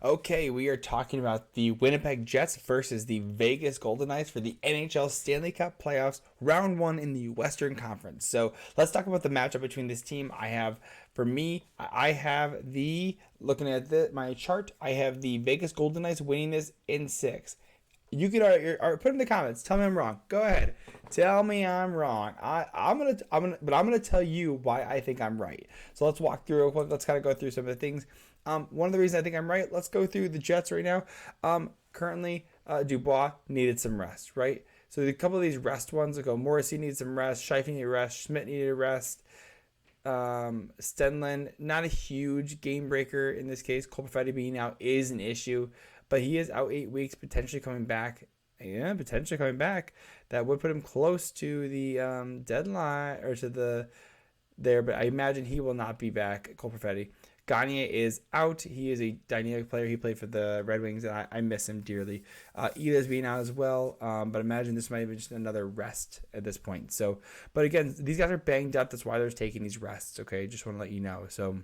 Okay, we are talking about the Winnipeg Jets versus the Vegas Golden Knights for the NHL Stanley Cup playoffs, round one in the Western Conference. So let's talk about the matchup between this team. I have looking at my chart, I have the Vegas Golden Knights winning this in six. You can put in the comments. Tell me I'm wrong. Go ahead. Tell me I'm wrong. But I'm gonna tell you why I think I'm right. So let's walk through real quick. Let's kind of go through some of the things. One of the reasons I think I'm right. Let's go through the Jets right now. Currently, Dubois needed some rest, right? So a couple of these rest ones go. Morrissey needs some rest. Scheifele needed rest. Schmidt needed rest. Stanley, not a huge game breaker in this case. Cole Perfetti being out is an issue, but he is out 8 weeks, potentially coming back. Yeah, potentially coming back. That would put him close to the deadline or to the there, but I imagine he will not be back. Cole Perfetti. Gagne is out. He is a dynamic player. He played for the Red Wings, and I miss him dearly. Ela's being out as well, but imagine this might be just another rest at this point. So, but again, these guys are banged up. That's why they're taking these rests, okay? Just want to let you know. So,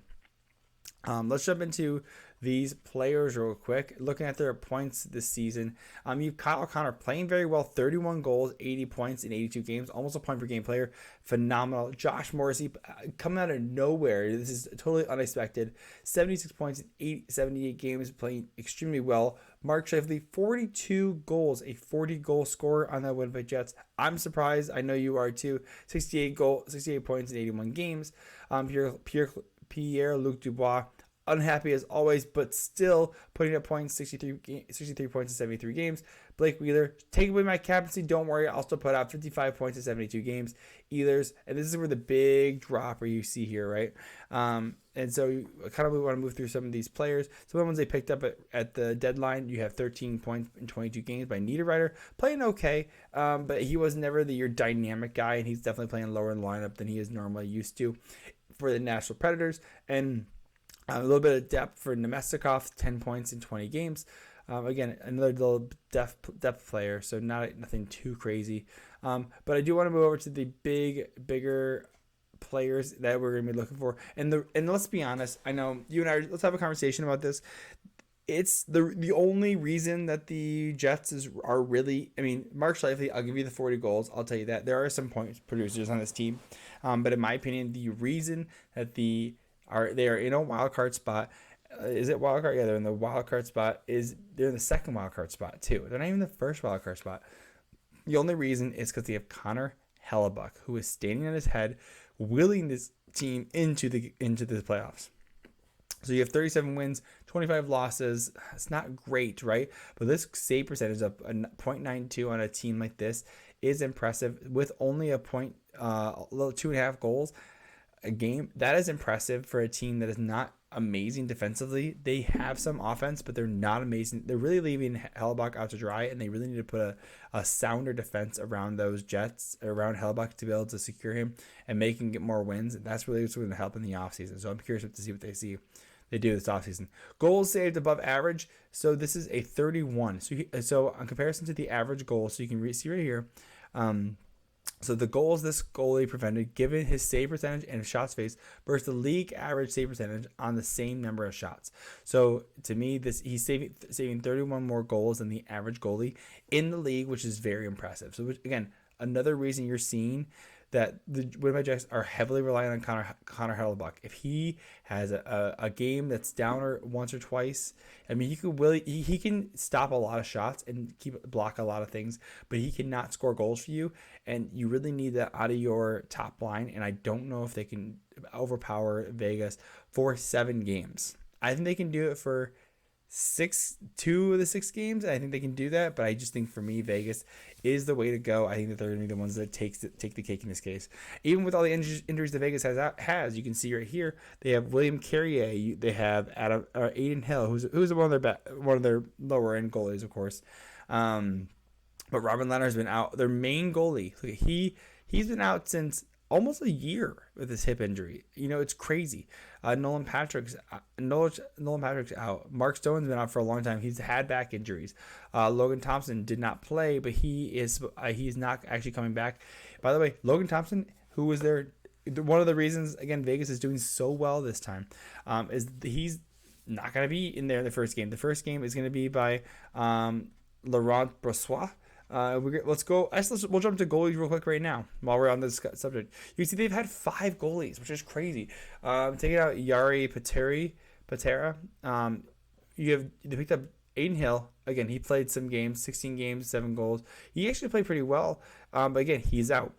let's jump into these players real quick. Looking at their points this season, you've Kyle O'Connor playing very well, 31 goals, 80 points in 82 games, almost a point per game player, phenomenal. Josh Morrissey coming out of nowhere. This is totally unexpected. 76 points in 78 games, playing extremely well. Mark Scheifele, 42 goals, a 40-goal scorer on the Winnipeg Jets. I'm surprised. I know you are too. 68 points in 81 games. Pierre-Luc Dubois, unhappy as always, but still putting up points, 63 points in 73 games. Blake Wheeler, take away my captaincy, don't worry, I'll still put out 55 points in 72 games. Ehlers, and this is where the big dropper you see here, right? And so we want to move through some of these players. Some of the ones they picked up at the deadline, you have 13 points in 22 games by Niederreiter, playing okay, but he was never your dynamic guy, and he's definitely playing lower in the lineup than he is normally used to for the Nashville Predators. And a little bit of depth for Nemestikov, 10 points in 20 games. Again, another little depth player, so nothing too crazy. But I do want to move over to the bigger players that we're going to be looking for. And let's be honest, I know you and I, let's have a conversation about this. It's the only reason that the Jets are really, I mean, Mark Scheifele, I'll give you the 40 goals. I'll tell you that. There are some point producers on this team. But in my opinion, the reason that they are in a wild card spot. Is it wild card? Yeah, they're in the wild card spot. They're in the second wild card spot too. They're not even the first wild card spot. The only reason is because they have Connor Hellebuck, who is standing on his head, willing this team into the playoffs. So you have 37 wins, 25 losses. It's not great, right? But this save percentage of a .92 on a team like this is impressive with only a little 2.5 goals a game. That is impressive for a team that is not amazing defensively. They have some offense, but they're not amazing. They're really leaving Hellebuck out to dry, and they really need to put a sounder defense around those Jets, around Hellebuck, to be able to secure him and make him get more wins. And that's really what's going to help in the offseason. So I'm curious to see what they do this offseason. Goals saved above average. So this is a 31. So on comparison to the average goal, so you can see right here, so the goals this goalie prevented, given his save percentage and shots faced, versus the league average save percentage on the same number of shots. So to me, he's saving 31 more goals than the average goalie in the league, which is very impressive. So again, another reason you're seeing that the Winnipeg Jets are heavily reliant on Connor Hellebuck. If he has a game that's down or once or twice, I mean, he can stop a lot of shots and block a lot of things, but he cannot score goals for you, and you really need that out of your top line. And I don't know if they can overpower Vegas for 7 games. I think they can do it for 2 of the 6 games. I think they can do that, but I just think for me, Vegas is the way to go. I think that they're going to be the ones that take the cake in this case. Even with all the injuries that Vegas has, you can see right here, they have William Carrier, they have Aiden Hill, who's one of their lower end goalies, of course. But Robin Leonard's been out. Their main goalie, he's been out since almost a year with his hip injury. You know, it's crazy. Nolan Patrick's out. Mark Stone's been out for a long time. He's had back injuries. Logan Thompson did not play, but he's not actually coming back. By the way, Logan Thompson, who was there, one of the reasons, again, Vegas is doing so well this time, is he's not going to be in there in the first game. The first game is going to be by Laurent Brossoit. Let's go. We'll jump to goalies real quick right now while we're on this subject. You see, they've had 5 goalies, which is crazy. Taking out Yari Patera. They picked up Aiden Hill. Again, he played some games, 16 games, 7 goals. He actually played pretty well, but again, he's out.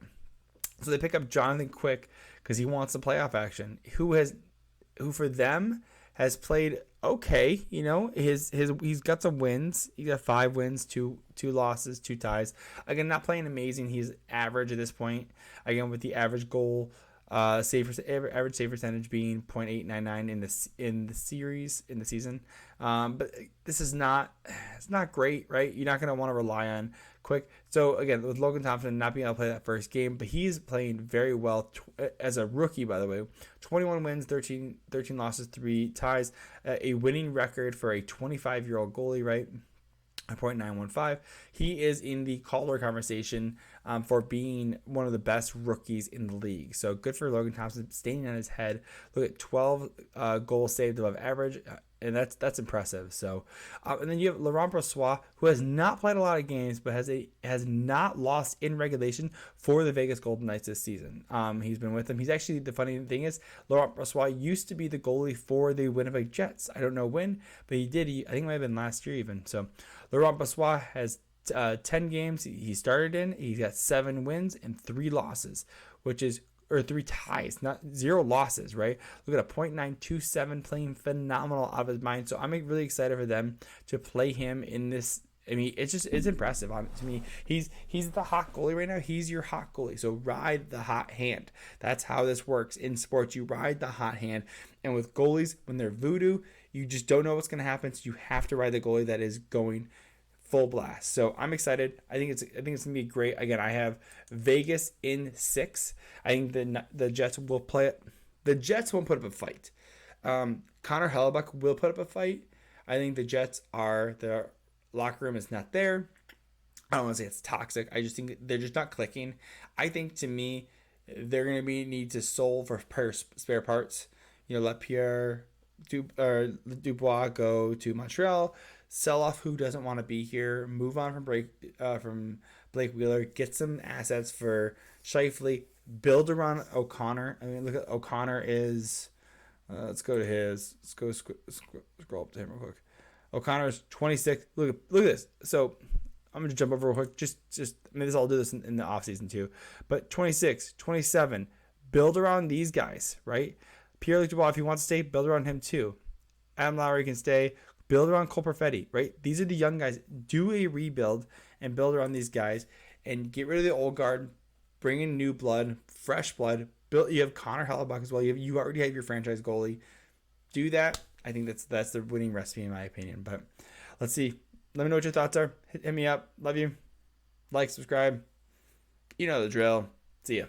So they pick up Jonathan Quick because he wants the playoff action. Who for them has played okay. He's got some wins. He got 5 wins, 2 losses, 2 ties. Again, not playing amazing. He's average at this point. Again, with the average goal average save percentage being .899 in the season. But this is not great, right? You're not going to want to rely on Quick. So again, with Logan Thompson not being able to play that first game, but he's playing very well as a rookie, by the way. 21 wins, 13 losses, 3 ties, a winning record for a 25-year-old goalie, right? .915. He is in the Calder conversation for being one of the best rookies in the league. So good for Logan Thompson, staying on his head. Look at 12 goals saved above average, and that's impressive. So, and then you have Laurent Brossoit, who has not played a lot of games, but has not lost in regulation for the Vegas Golden Knights this season. He's been with them. He's actually, the funny thing is, Laurent Brossoit used to be the goalie for the Winnipeg Jets. I don't know when, but he did. I think it might have been last year even. So Laurent Brossoit has 10 games he started in. He's got 7 wins and 3 losses, or 3 ties, not 0 losses, right? Look at a .927, playing phenomenal out of his mind. So I'm really excited for them to play him in this. I mean, it's impressive to me. He's the hot goalie right now. He's your hot goalie. So ride the hot hand. That's how this works in sports. You ride the hot hand. And with goalies, when they're voodoo, you just don't know what's going to happen. So you have to ride the goalie that is going full blast. So I'm excited. I think it's gonna be great. Again, I have Vegas in 6. I think the Jets will play it. The Jets won't put up a fight. Connor Hellebuck will put up a fight. I think the Jets their locker room is not there. I don't want to say it's toxic. I just think they're just not clicking. I think, to me, they're gonna need to solve for spare parts. Let Pierre Dubois go to Montreal. Sell off who doesn't want to be here. Move on from Blake Wheeler. Get some assets for Scheifele. Build around O'Connor. I mean, look at O'Connor is. Let's go to his. Let's go scroll up to him real quick. O'Connor is 26. Look at this. So I'm gonna jump over real quick. Just I'll do this in the offseason too. But 26, 27. Build around these guys, right? Pierre-Luc Dubois, if he wants to stay, build around him too. Adam Lowry can stay. Build around Cole Perfetti, right? These are the young guys. Do a rebuild and build around these guys and get rid of the old guard. Bring in new blood, fresh blood. You have Connor Hellebuck as well. You already have your franchise goalie. Do that. I think that's the winning recipe in my opinion. But let's see. Let me know what your thoughts are. Hit me up. Love you. Like, subscribe. You know the drill. See ya.